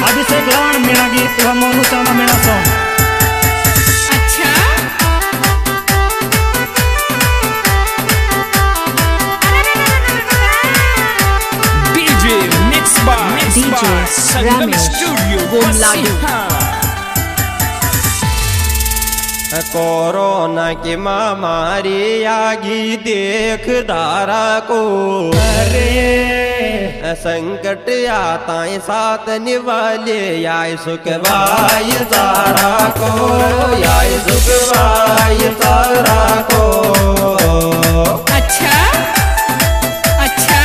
अभिषेक लवाण मेरा गीत व मोनू चामा मेरा सॉन्ग। अच्छा DJ mix by Sangam studio गोमला। कोरोना की महामारी आगी देख दारा को, अरे संकट आता साथ निवाले याय सुख भाई तारा को, याय सुख भाई तारा को। अच्छा अच्छा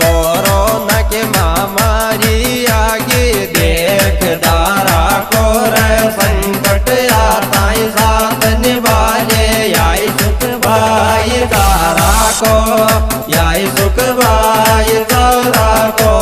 कोरोना की महामारी आगे देख दारा को, संकट आता साथ निभाले याय सुख भाई तारा को, याय सुख भाई तारा को।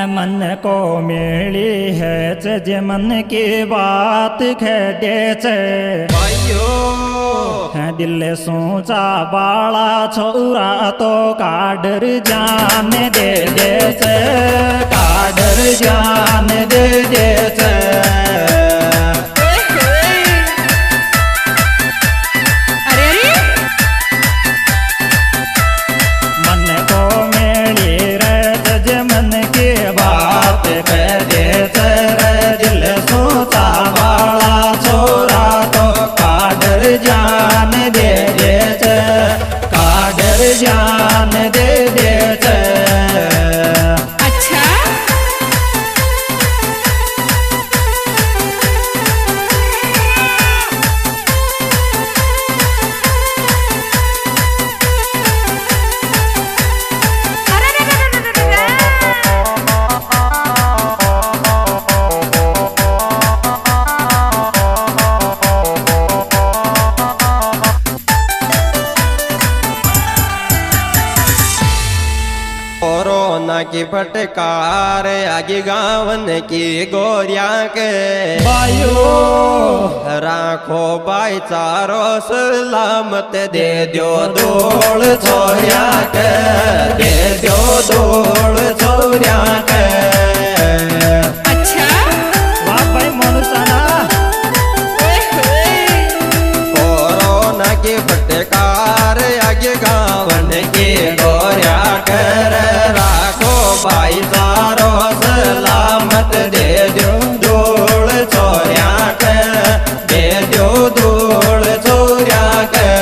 मन को मिली है जे मन की बात खेदे छे दिल सोचा बाला छोरा तो काडर जान दे दे छे, काडर जान दे दे छे। मन को मिली रे जे मन की बात कह दे रे, दिल सोचा वाला छोरा तो काडर जान दे दे छे, काडर जान दे दे छे। अच्छा कोरोना की फटकार आगे गावन की गोरिया के बायो राखो भाईचारो सलामत दे दो दौड़ छोरिया के, दे दो दौड़ छोरिया के। अच्छा वाह भाई मोनू चाना। कोरोना की फटकार आगे गावन की गोरिया कर, राखो भाईचारो सलामत दे दो दौड़ छोरिया के, दे दो दौड़ छोरिया के।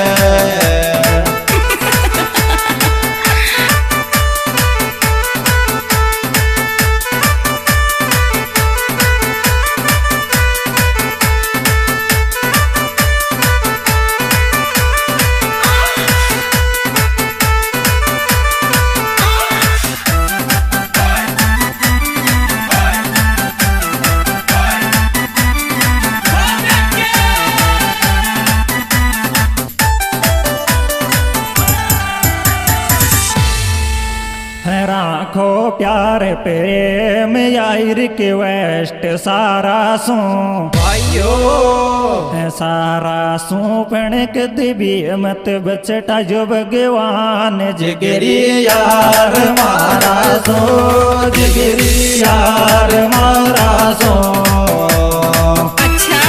राखो प्यार प्रेम यार के वेस्ट सारा सो भाइयो सारा सो पणक दिवी मत बचटा जो भगवान जिगरी यार मारा सो, जिगरी यार मारा सो। अच्छा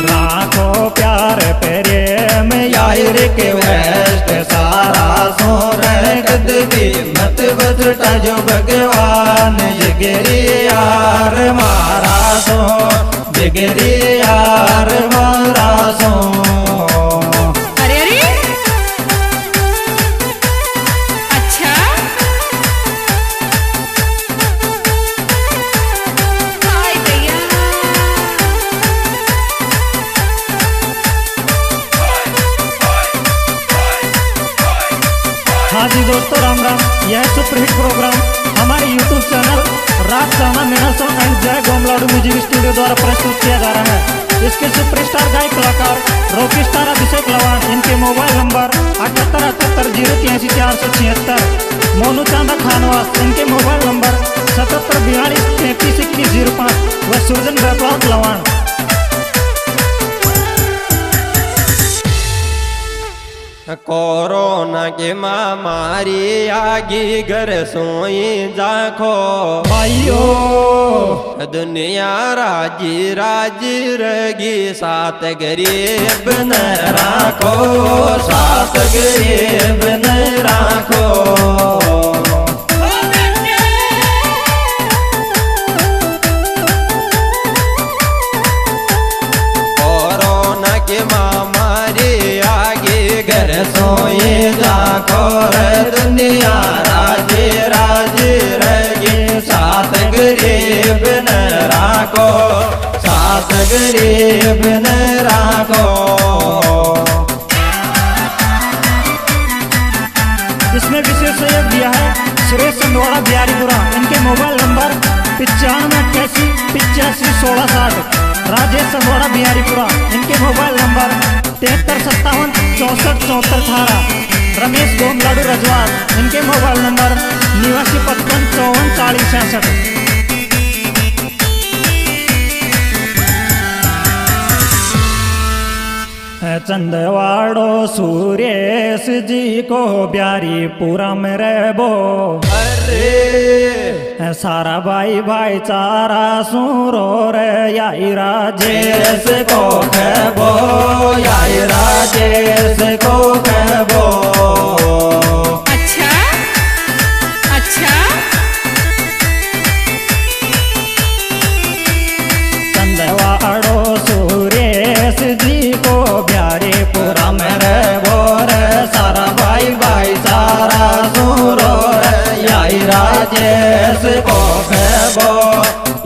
राखो प्यार प्रेम यार के वेस्ट सारा सो कदवी मत बचटा जो भगवान जिगरी यार मारा सो, जिगरी यार मारा सो। अरे अरे अच्छा हाँ जी दोस्तों, राम राम। यह सुपरहिट प्रोग्राम हमारे YouTube चैनल राज साना मेरा सॉन्ग एंड जय गोमलाडू म्यूजिक स्टूडियो द्वारा प्रस्तुत किया जा रहा है। इसके सुपरस्टार गायक कलाकार रॉकी स्टार अभिषेक लवान, इनके मोबाइल नंबर 7878 मोनू चांदा खानवास, इनके मोबाइल नंबर 7742 332105 व सुरजन बैपलात लवान। कोरोना के महामारी आगी घर सोई जाखो भाइयों, दुनिया राजी राजी रगी, साथ गरीब न राखो, साथ गरीब न राखो। कोरोना के महामारी आगे घर सोए जाखो, दुनिया राजी राजी रगी, साथ गरीब न राखो, साथ गरीब न राखो। इसमें विशेष सहयोग दिया है सुरेश संधवाड़ा बिहारीपुरा, इनके मोबाइल नंबर 9588 851660। राजेश संधवाड़ा बिहारीपुरा, इनके मोबाइल नंबर 7357 64 रमेश गोमलाडू रजवार, इनके मोबाइल नंबर 8955 54 40 66। चंदवाड़ो सुरेश जी को ब्यारीपुरा में रहबो, अरे सारा भाई भाईचारा सुरो रे, याई राजेश को कहबो, याई राजेश को कहबो। अच्छा अच्छा। चंदवाड़ो सुरेश जी को ब्यारीपुरा में रहबो रे, सारा भाई भाईचारा सुरो रे, याई राजेश को कहबो,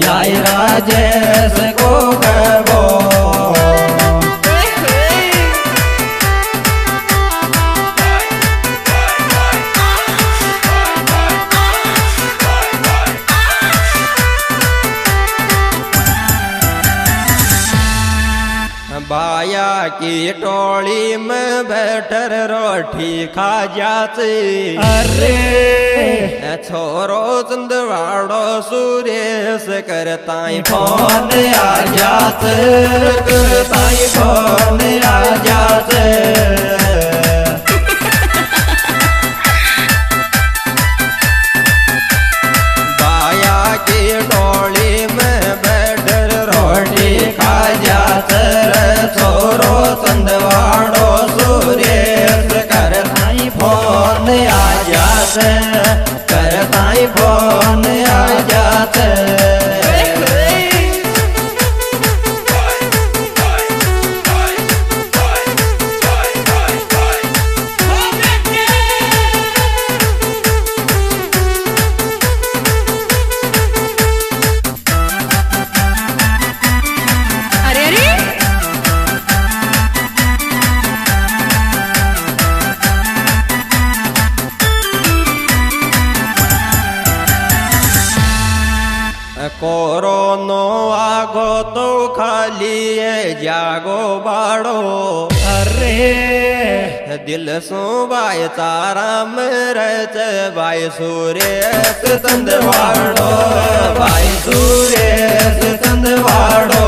याई राजेश को कहबो। ओए होए। बाया की टोली में बैठर रोटी खा जाते, अरे छोरो चंदवाड़ो सुरेश करताई फोन आ जात, करताई फोन आ जात। बाया की टोली में बैठर रोटी खा जात, छोरो चंदवाड़ो सुरेश करताई फोन आ जात, करताई फोन आ जात। ओए होए। अरे अरे। कोरोनो आगो तो खाली है जागो बाड़ो, अरे दिल सो बाय तारा मरच, बाय सुरेश चंदवाड़ो, बाय सुरेश चंदवाड़ो।